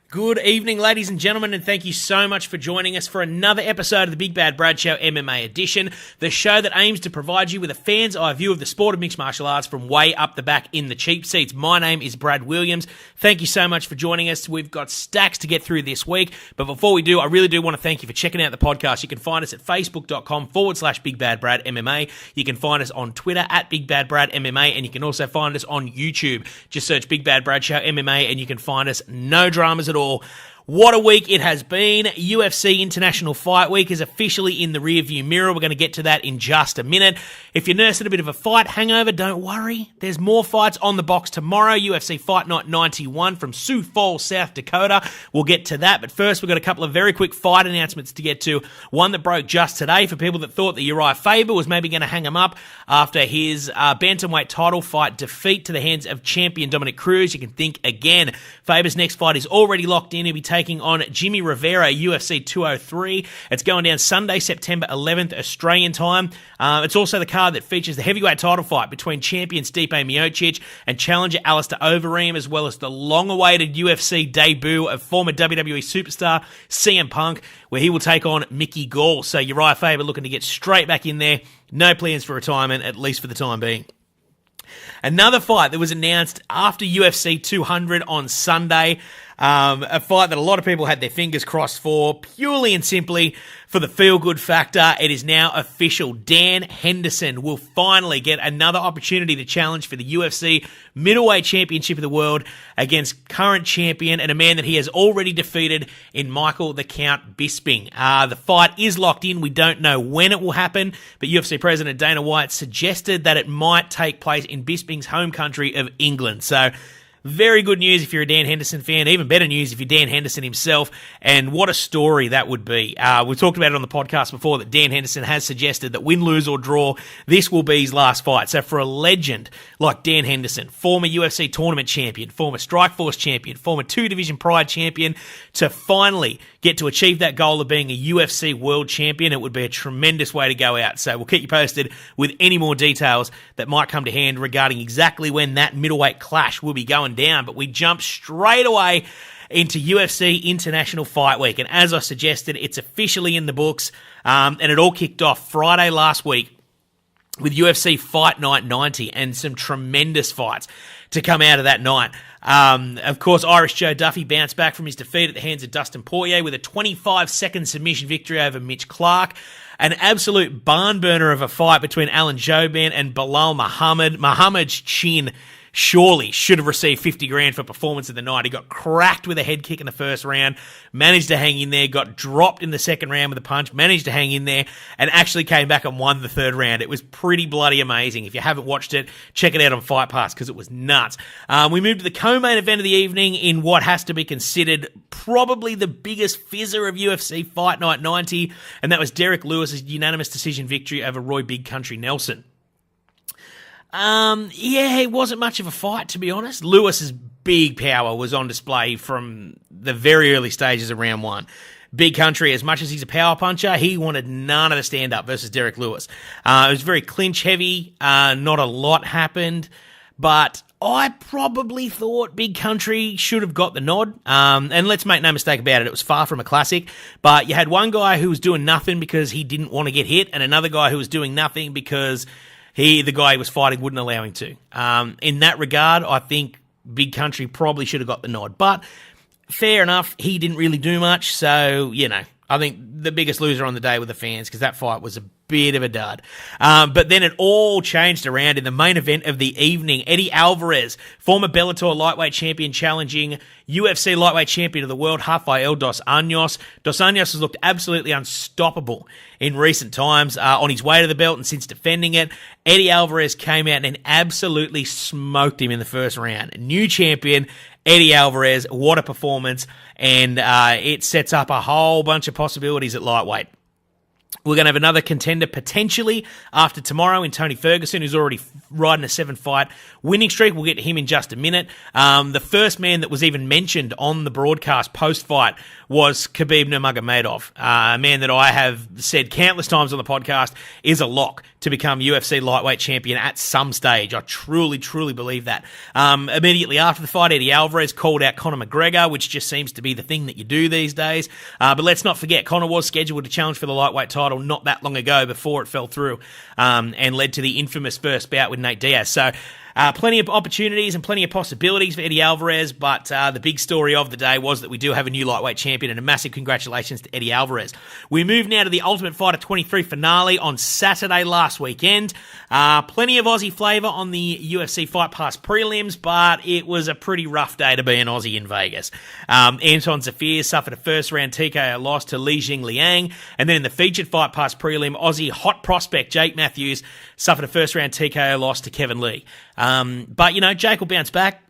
Good evening, ladies and gentlemen, and thank you so much for joining us for another episode of the Big Bad Brad Show MMA edition, the show that aims to provide you with a fan's eye view of the sport of mixed martial arts from way up the back in the cheap seats. My name is Brad Williams. Thank you so much for joining us. We've got stacks to get through this week, but before we do, I really do want to thank you for checking out the podcast. You can find us at facebook.com/BigBadBradMMA. You can find us on Twitter at BigBadBradMMA, and you can also find us on YouTube. Just search Big Bad Brad Show MMA, and you can find us. No dramas at all. What a week it has been. UFC International Fight Week is officially in the rearview mirror. We're going to get to that in just a minute. If you're nursing a bit of a fight hangover, don't worry. There's more fights on the box tomorrow. UFC Fight Night 91 from Sioux, South Dakota. We'll get to that. But first, we've got a couple of very quick fight announcements to get to. One that broke just today for people that thought that Uriah Faber was maybe going to hang him up after his bantamweight title fight defeat to the hands of champion Dominic Cruz. You can think again. Faber's next fight is already locked in. He'll be taking on Jimmy Rivera, UFC 203. It's going down Sunday, September 11th, Australian time. It's also the card that features the heavyweight title fight between champion Stipe Miocic and challenger Alistair Overeem, as well as the long-awaited UFC debut of former WWE superstar CM Punk, where he will take on Mickey Gall. So Uriah Faber looking to get straight back in there. No plans for retirement, at least for the time being. Another fight that was announced after UFC 200 on Sunday, a fight that a lot of people had their fingers crossed for, purely and simply for the feel-good factor. It is now official. Dan Henderson will finally get another opportunity to challenge for the UFC Middleweight Championship of the World against current champion and a man that he has already defeated in Michael the Count Bisping. The fight is locked in. We don't know when it will happen, but UFC President Dana White suggested that it might take place in Bisping's home country of England. So, very good news if you're a Dan Henderson fan. Even better news if you're Dan Henderson himself. And what a story that would be. We've talked about it on the podcast before that Dan Henderson has suggested that win, lose, or draw, this will be his last fight. So for a legend like Dan Henderson, former UFC tournament champion, former Strikeforce champion, former two-division Pride champion, to finally get to achieve that goal of being a UFC world champion, it would be a tremendous way to go out. So we'll keep you posted with any more details that might come to hand regarding exactly when that middleweight clash will be going down. But we jump straight away into UFC International Fight Week. And as I suggested, it's officially in the books. And it all kicked off Friday last week with UFC Fight Night 90 and some tremendous fights to come out of that night. Of course, Irish Joe Duffy bounced back from his defeat at the hands of Dustin Poirier with a 25-second submission victory over Mitch Clark. An absolute barn burner of a fight between Alan Jouban and Bilal Muhammad. Muhammad's chin surely should have received 50 grand for performance of the night. He got cracked with a head kick in the first round, managed to hang in there, got dropped in the second round with a punch, managed to hang in there, and actually came back and won the third round. It was pretty bloody amazing. If you haven't watched it, check it out on Fight Pass because it was nuts. We moved to the co-main event of the evening in what has to be considered probably the biggest fizzer of UFC Fight Night 90, and that was Derek Lewis's unanimous decision victory over Roy Big Country Nelson. It wasn't much of a fight, to be honest. Lewis's big power was on display from the very early stages of round one. Big Country, as much as he's a power puncher, he wanted none of the stand-up versus Derek Lewis. It was very clinch-heavy. Not a lot happened, but I probably thought Big Country should have got the nod. And let's make no mistake about it, it was far from a classic. But you had one guy who was doing nothing because he didn't want to get hit, and another guy who was doing nothing because the guy he was fighting wouldn't allow him to. In that regard, I think Big Country probably should have got the nod. But fair enough, he didn't really do much. So, I think the biggest loser on the day were the fans because that fight was a bit of a dud. But then it all changed around in the main event of the evening. Eddie Alvarez, former Bellator lightweight champion, challenging UFC lightweight champion of the world, Rafael Dos Anjos. Dos Anjos has looked absolutely unstoppable in recent times on his way to the belt and since defending it. Eddie Alvarez came out and absolutely smoked him in the first round. New champion, Eddie Alvarez, what a performance, and it sets up a whole bunch of possibilities at lightweight. We're going to have another contender potentially after tomorrow in Tony Ferguson, who's already riding a 7-fight winning streak. We'll get to him in just a minute. The first man that was even mentioned on the broadcast post-fight was Khabib Nurmagomedov, a man that I have said countless times on the podcast is a lock to become UFC lightweight champion at some stage. I truly, truly believe that. Immediately after the fight, Eddie Alvarez called out Conor McGregor, which just seems to be the thing that you do these days. But let's not forget, Conor was scheduled to challenge for the lightweight title not that long ago before it fell through and led to the infamous first bout with Nate Diaz. So plenty of opportunities and plenty of possibilities for Eddie Alvarez, but the big story of the day was that we do have a new lightweight champion, and a massive congratulations to Eddie Alvarez. We move now to the Ultimate Fighter 23 finale on Saturday last weekend. Plenty of Aussie flavour on the UFC Fight Pass prelims, but it was a pretty rough day to be an Aussie in Vegas. Anton Zafir suffered a first-round TKO loss to Li Jing Liang, and then in the featured Fight Pass prelim, Aussie hot prospect Jake Matthews suffered a first-round TKO loss to Kevin Lee. But, Jake will bounce back.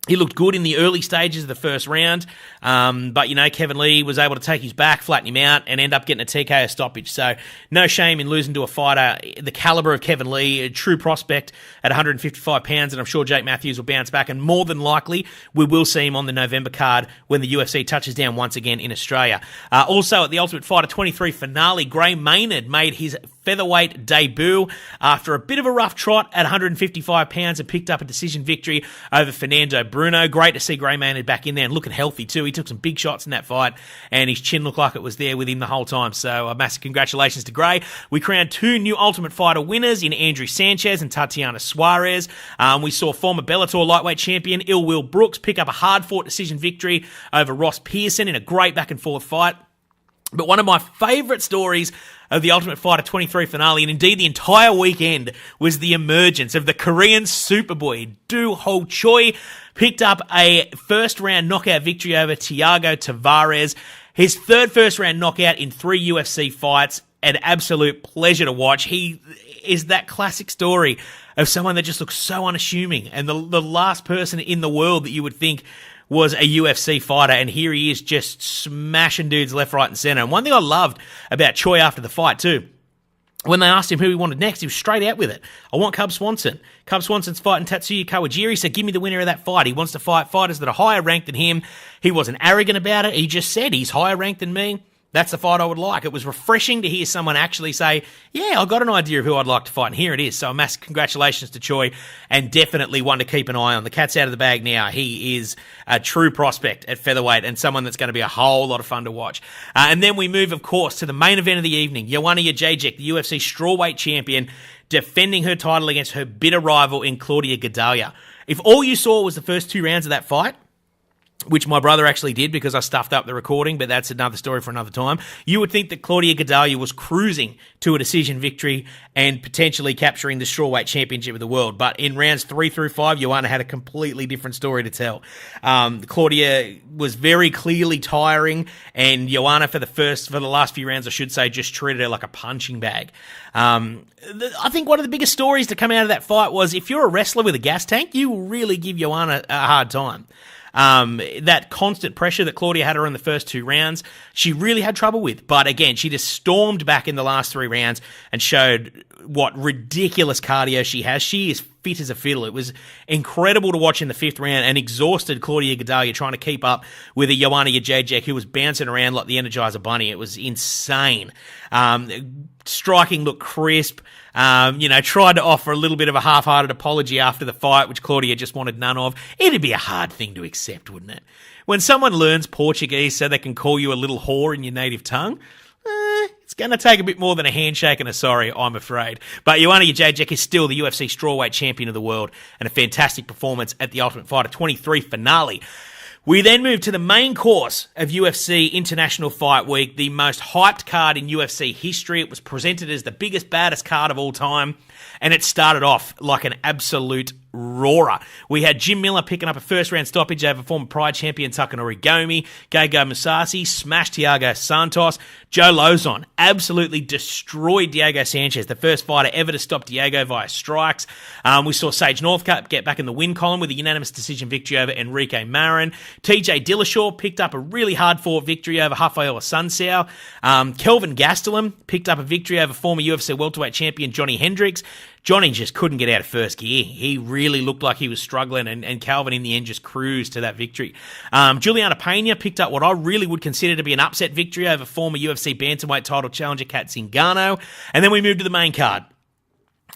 He looked good in the early stages of the first round, but, Kevin Lee was able to take his back, flatten him out, and end up getting a TKO stoppage. So no shame in losing to a fighter the caliber of Kevin Lee, a true prospect at 155 pounds, and I'm sure Jake Matthews will bounce back, and more than likely we will see him on the November card when the UFC touches down once again in Australia. Also at the Ultimate Fighter 23 finale, Gray Maynard made his featherweight debut after a bit of a rough trot at 155 pounds and picked up a decision victory over Fernando Bruno. Great to see Gray Maynard back in there and looking healthy too. He took some big shots in that fight and his chin looked like it was there with him the whole time. So a massive congratulations to Gray. We crowned two new Ultimate Fighter winners in Andrew Sanchez and Tatiana Suarez. We saw former Bellator lightweight champion Ill Will Brooks pick up a hard-fought decision victory over Ross Pearson in a great back-and-forth fight. But one of my favourite stories of the Ultimate Fighter 23 finale, and indeed the entire weekend, was the emergence of the Korean Superboy, Do Ho Choi. Picked up a first-round knockout victory over Thiago Tavares. His third first-round knockout in 3 UFC fights. An absolute pleasure to watch. He is that classic story of someone that just looks so unassuming, and the last person in the world that you would think was a UFC fighter, and here he is just smashing dudes left, right, and center. And one thing I loved about Choi after the fight too, when they asked him who he wanted next, he was straight out with it. I want Cub Swanson. Cub Swanson's fighting Tatsuya Kawajiri, so give me the winner of that fight. He wants to fight fighters that are higher ranked than him. He wasn't arrogant about it. He just said, he's higher ranked than me. That's the fight I would like. It was refreshing to hear someone actually say, yeah, I've got an idea of who I'd like to fight, and here it is. So a massive congratulations to Choi, and definitely one to keep an eye on. The cat's out of the bag now. He is a true prospect at featherweight and someone that's going to be a whole lot of fun to watch. And then we move, of course, to the main event of the evening. Joanna Jędrzejczyk, the UFC strawweight champion, defending her title against her bitter rival in Claudia Gadelha. If all you saw was the first 2 rounds of that fight, which my brother actually did because I stuffed up the recording, but that's another story for another time, you would think that Claudia Gadelha was cruising to a decision victory and potentially capturing the strawweight championship of the world. But in rounds 3 through 5, Joanna had a completely different story to tell. Claudia was very clearly tiring, and Joanna for the last few rounds, I should say, just treated her like a punching bag. I think one of the biggest stories to come out of that fight was, if you're a wrestler with a gas tank, you will really give Joanna a hard time. That constant pressure that Claudia had her in the first 2 rounds, she really had trouble with. But again, she just stormed back in the last 3 rounds and showed what ridiculous cardio she has. She is fit as a fiddle. It was incredible to watch in the 5th round, and exhausted Claudia Gadelha trying to keep up with a Joanna Jędrzejczyk who was bouncing around like the Energizer Bunny. It was insane. Striking looked crisp. Tried to offer a little bit of a half-hearted apology after the fight, which Claudia just wanted none of. It'd be a hard thing to accept, wouldn't it? When someone learns Portuguese so they can call you a little whore in your native tongue, it's going to take a bit more than a handshake and a sorry, I'm afraid. But Joanna Jędrzejczyk is still the UFC strawweight champion of the world, and a fantastic performance at the Ultimate Fighter 23 finale. We then move to the main course of UFC International Fight Week, the most hyped card in UFC history. It was presented as the biggest, baddest card of all time, and it started off like an absolute roarer. We had Jim Miller picking up a first-round stoppage over former Pride champion Takanori Gomi. Geigo Musashi smashed Thiago Santos. Joe Lozon absolutely destroyed Diego Sanchez, the first fighter ever to stop Diego via strikes. We saw Sage Northcutt get back in the win column with a unanimous decision victory over Enrique Marin. TJ Dillashaw picked up a really hard-fought victory over Rafael Assunção. Kelvin Gastelum picked up a victory over former UFC welterweight champion Johnny Hendricks. Johnny just couldn't get out of first gear. He really looked like he was struggling, and Calvin in the end just cruised to that victory. Juliana Pena picked up what I really would consider to be an upset victory over former UFC bantamweight title challenger Kat Zingano. And then we moved to the main card.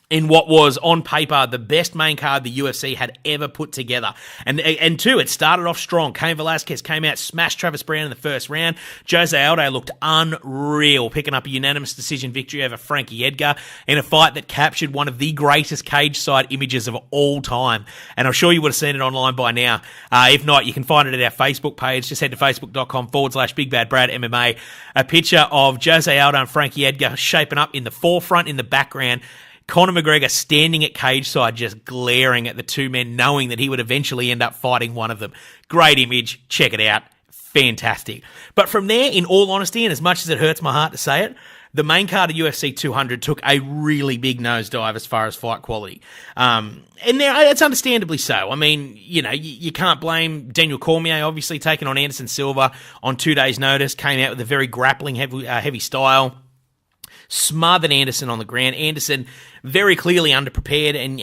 in what was, on paper, the best main card the UFC had ever put together. And two, it started off strong. Cain Velasquez came out, smashed Travis Browne in the first round. Jose Aldo looked unreal, picking up a unanimous decision victory over Frankie Edgar in a fight that captured one of the greatest cage-side images of all time. And I'm sure you would have seen it online by now. If not, you can find it at our Facebook page. Just head to facebook.com/BigBadBrad MMA. A picture of Jose Aldo and Frankie Edgar shaping up in the forefront, in the background. Conor McGregor standing at cage side, just glaring at the two men, knowing that he would eventually end up fighting one of them. Great image. Check it out. Fantastic. But from there, in all honesty, and as much as it hurts my heart to say it, the main card of UFC 200 took a really big nosedive as far as fight quality. And now it's understandably so. I mean, you can't blame Daniel Cormier, obviously, taking on Anderson Silva on 2 days' notice, came out with a very grappling, heavy style. Smothered Anderson on the ground. Anderson very clearly underprepared, and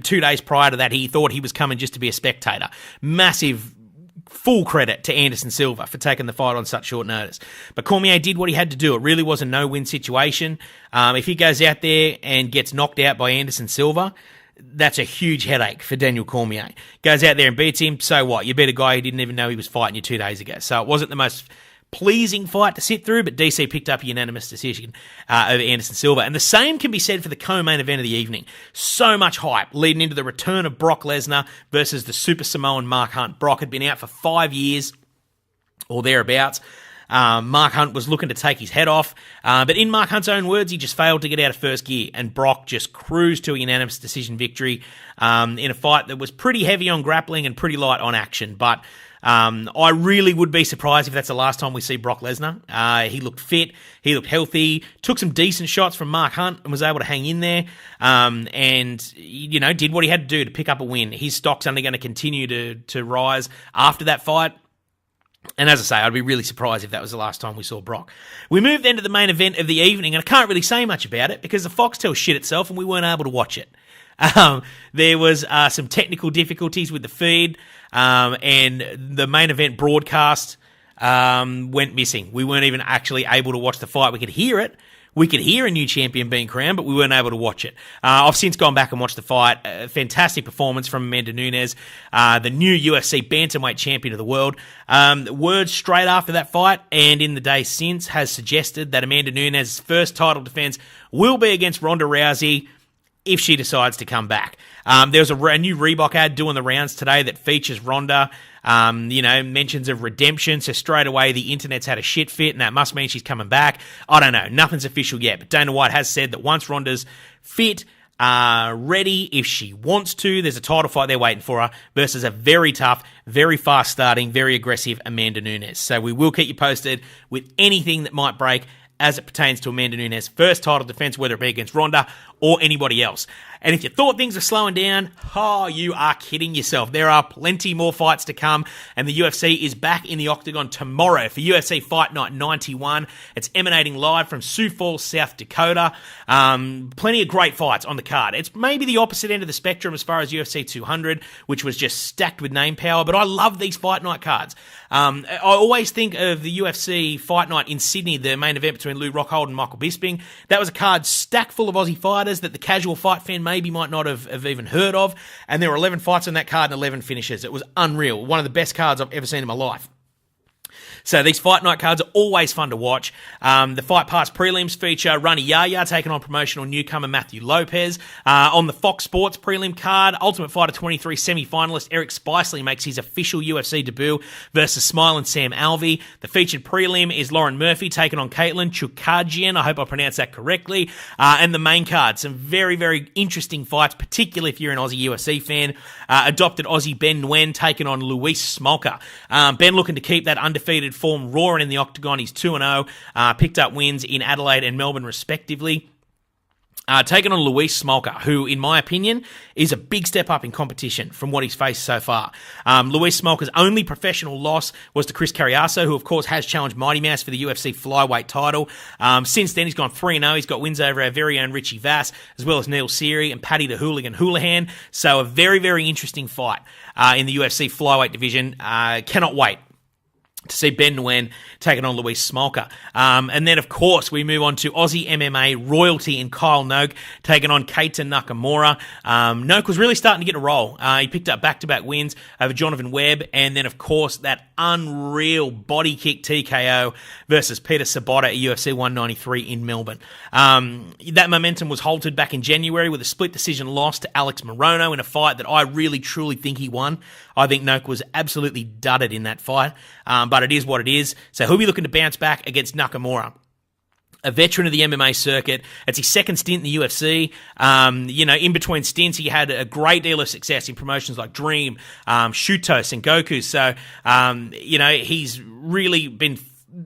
2 days prior to that, he thought he was coming just to be a spectator. Massive, full credit to Anderson Silva for taking the fight on such short notice. But Cormier did what he had to do. It really was a no-win situation. If he goes out there and gets knocked out by Anderson Silva, that's a huge headache for Daniel Cormier. Goes out there and beats him, so what? You beat a guy who didn't even know he was fighting you 2 days ago. So it wasn't the most pleasing fight to sit through, but DC picked up a unanimous decision over Anderson Silva. And the same can be said for the co-main event of the evening. So much hype leading into the return of Brock Lesnar versus the Super Samoan Mark Hunt. Brock had been out for 5 years or thereabouts. Mark Hunt was looking to take his head off, but in Mark Hunt's own words, he just failed to get out of first gear, and Brock just cruised to a unanimous decision victory in a fight that was pretty heavy on grappling and pretty light on action. But I really would be surprised if that's the last time we see Brock Lesnar. He looked fit, he looked healthy, took some decent shots from Mark Hunt and was able to hang in there, and did what he had to do to pick up a win. His stock's only going to continue to rise after that fight. And as I say, I'd be really surprised if that was the last time we saw Brock. We moved then to the main event of the evening, and I can't really say much about it because the Foxtel shit itself and we weren't able to watch it. There was some technical difficulties with the feed, and the main event broadcast went missing. We weren't even actually able to watch the fight. We could hear it. We could hear a new champion being crowned, but we weren't able to watch it. I've since gone back and watched the fight. Fantastic performance from Amanda Nunes, the new UFC bantamweight champion of the world. Word straight after that fight and in the days since has suggested that Amanda Nunes' first title defense will be against Ronda Rousey if she decides to come back. There was a new Reebok ad doing the rounds today that features Ronda, mentions of redemption, so straight away the internet's had a shit fit, and that must mean she's coming back. I don't know, nothing's official yet, but Dana White has said that once Ronda's fit, ready, if she wants to, there's a title fight there waiting for her versus a very tough, very fast-starting, very aggressive Amanda Nunes. So we will keep you posted with anything that might break as it pertains to Amanda Nunes' first title defense, whether it be against Ronda or anybody else. And if you thought things were slowing down, you are kidding yourself. There are plenty more fights to come, and the UFC is back in the octagon tomorrow for UFC Fight Night 91. It's emanating live from Sioux Falls, South Dakota. Plenty of great fights on the card. It's maybe the opposite end of the spectrum as far as UFC 200, which was just stacked with name power, but I love these Fight Night cards. I always think of the UFC Fight Night in Sydney, the main event between Lou Rockhold and Michael Bisping. That was a card stacked full of Aussie fighters that the casual fight fan maybe might not have even heard of, and there were 11 fights on that card and 11 finishes. It was unreal. One of the best cards I've ever seen in my life. So these Fight Night cards are always fun to watch. The Fight Pass prelims feature Rani Yahya taking on promotional newcomer Matthew Lopez. On the Fox Sports prelim card, Ultimate Fighter 23 semi-finalist Eric Spicely makes his official UFC debut versus Smiling Sam Alvey. The featured prelim is Lauren Murphy taking on Caitlin Chukagian. I hope I pronounced that correctly. And the main card, some very, very interesting fights, particularly if you're an Aussie UFC fan. Adopted Aussie Ben Nguyen taking on Luis Smolka. Ben looking to keep that undefeated form roaring in the octagon. He's 2-0, picked up wins in Adelaide and Melbourne respectively. Taking on Luis Smolka, who, in my opinion, is a big step up in competition from what he's faced so far. Luis Smolka's only professional loss was to Chris Carriaso, who, of course, has challenged Mighty Mouse for the UFC flyweight title. Since then, he's gone 3-0. He's got wins over our very own Richie Vass, as well as Neil Seary and Paddy the Hooligan Houlihan. So a very, very interesting fight in the UFC flyweight division. Cannot wait to see Ben Nguyen taking on Luis Smolka. And then, of course, we move on to Aussie MMA royalty in Kyle Noak taking on Keita Nakamura. Noak was really starting to get a roll. He picked up back-to-back wins over Jonathan Webb, and then, of course, that unreal body kick TKO versus Peter Sabota at UFC 193 in Melbourne. That momentum was halted back in January with a split decision loss to Alex Morono in a fight that I really, truly think he won. I think Noak was absolutely dudded in that fight, but it is what it is. So he'll be looking to bounce back against Nakamura, a veteran of the MMA circuit. It's his second stint in the UFC. In between stints, he had a great deal of success in promotions like Dream, Shuto, Sengoku. So, he's really been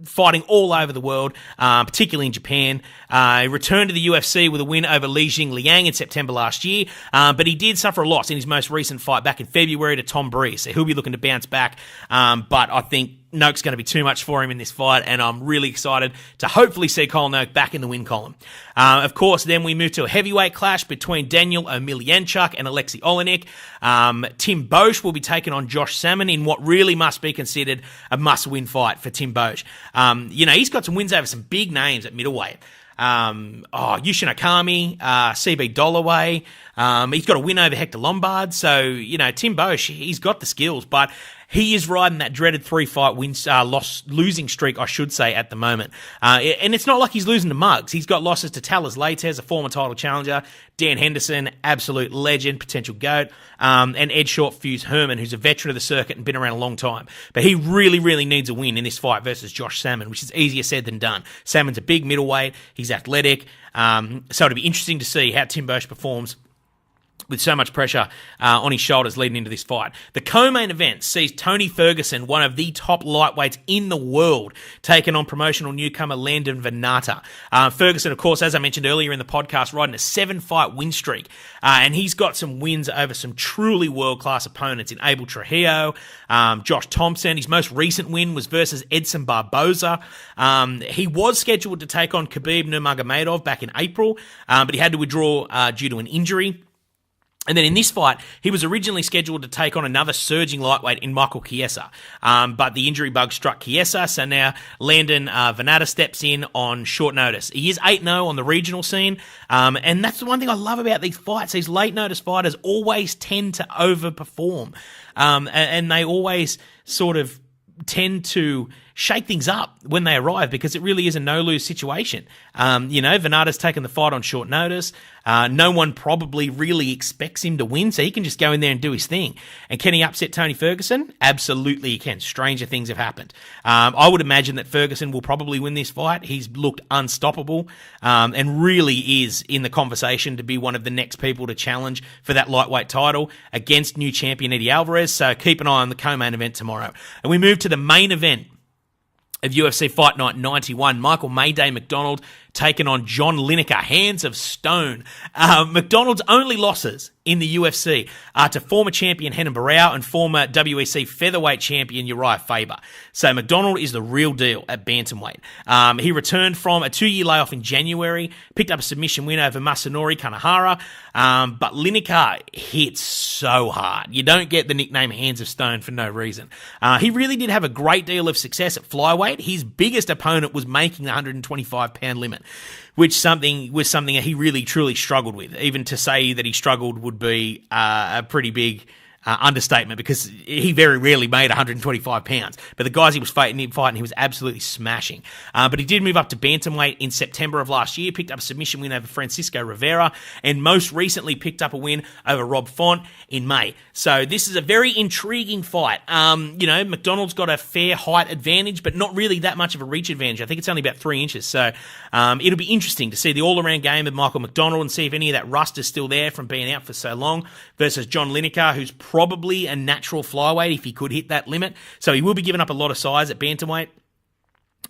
fighting all over the world, particularly in Japan. He returned to the UFC with a win over Li Jing Liang in September last year, but he did suffer a loss in his most recent fight back in February to Tom Breeze, so he'll be looking to bounce back, but I think Noak's going to be too much for him in this fight, and I'm really excited to hopefully see Kyle Noak back in the win column. Of course, then we move to a heavyweight clash between Daniel Omelianchuk and Alexei Olenek. Tim Boesch will be taking on Josh Salmon in what really must be considered a must-win fight for Tim Boesch. He's got some wins over some big names at middleweight. Yushin Okami, CB Dollaway. He's got a win over Hector Lombard. So, Tim Boesch, he's got the skills, but he is riding that dreaded 3-fight losing streak, I should say, at the moment. And it's not like he's losing to mugs. He's got losses to Talis Lates, a former title challenger, Dan Henderson, absolute legend, potential GOAT, and Ed Short-Fuse Herman, who's a veteran of the circuit and been around a long time. But he really, really needs a win in this fight versus Josh Salmon, which is easier said than done. Salmon's a big middleweight. He's athletic. So it'll be interesting to see how Tim Boesch performs with so much pressure on his shoulders leading into this fight. The co-main event sees Tony Ferguson, one of the top lightweights in the world, taking on promotional newcomer Landon Venata. Ferguson, of course, as I mentioned earlier in the podcast, riding a 7-fight win streak, and he's got some wins over some truly world-class opponents in Abel Trujillo, Josh Thompson. His most recent win was versus Edson Barboza. He was scheduled to take on Khabib Nurmagomedov back in April, but he had to withdraw due to an injury. And then in this fight, he was originally scheduled to take on another surging lightweight in Michael Chiesa. But the injury bug struck Chiesa, so now Landon Venata steps in on short notice. He is 8-0 on the regional scene, and that's the one thing I love about these fights. These late-notice fighters always tend to overperform, and they always sort of tend to shake things up when they arrive because it really is a no-lose situation. Venata's taken the fight on short notice. No one probably really expects him to win, so he can just go in there and do his thing. And can he upset Tony Ferguson? Absolutely he can. Stranger things have happened. I would imagine that Ferguson will probably win this fight. He's looked unstoppable and really is in the conversation to be one of the next people to challenge for that lightweight title against new champion Eddie Alvarez, so keep an eye on the co-main event tomorrow. And we move to the main event of UFC Fight Night 91, Michael Mayday McDonald taking on John Lineker, hands of stone. McDonald's only losses in the UFC are to former champion Renan Barão and former WEC featherweight champion Uriah Faber. So McDonald is the real deal at bantamweight. He returned from a 2-year layoff in January, picked up a submission win over Masanori Kanehara, but Lineker hits so hard. You don't get the nickname Hands of Stone for no reason. He really did have a great deal of success at flyweight. His biggest opponent was making the 125-pound limit, which was something that he really, truly struggled with. Even to say that he struggled would be a pretty big understatement because he very rarely made 125 pounds. But the guys he was fighting, he was absolutely smashing. But he did move up to bantamweight in September of last year, picked up a submission win over Francisco Rivera, and most recently picked up a win over Rob Font in May. So this is a very intriguing fight. McDonald's got a fair height advantage, but not really that much of a reach advantage. I think it's only about 3 inches. So it'll be interesting to see the all-around game of Michael McDonald and see if any of that rust is still there from being out for so long versus John Lineker, who's probably a natural flyweight if he could hit that limit. So he will be giving up a lot of size at bantamweight.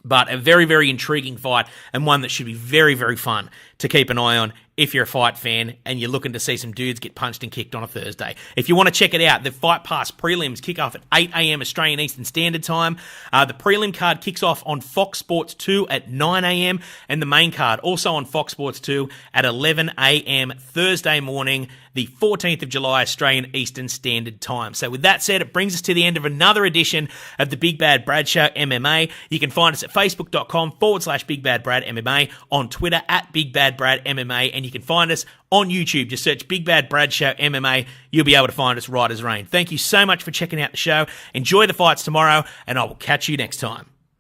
But a very, very intriguing fight and one that should be very, very fun to keep an eye on if you're a fight fan and you're looking to see some dudes get punched and kicked on a Thursday. If you want to check it out, the Fight Pass prelims kick off at 8 a.m. Australian Eastern Standard Time. The prelim card kicks off on Fox Sports 2 at 9 a.m. and the main card also on Fox Sports 2 at 11 a.m. Thursday morning, the 14th of July, Australian Eastern Standard Time. So with that said, it brings us to the end of another edition of the Big Bad Brad Show MMA. You can find us at facebook.com/Big Bad Brad MMA, on Twitter at Big Bad Brad MMA, and you can find us on YouTube. Just search Big Bad Brad Show MMA. You'll be able to find us right as rain. Thank you so much for checking out the show. Enjoy the fights tomorrow, and I will catch you next time.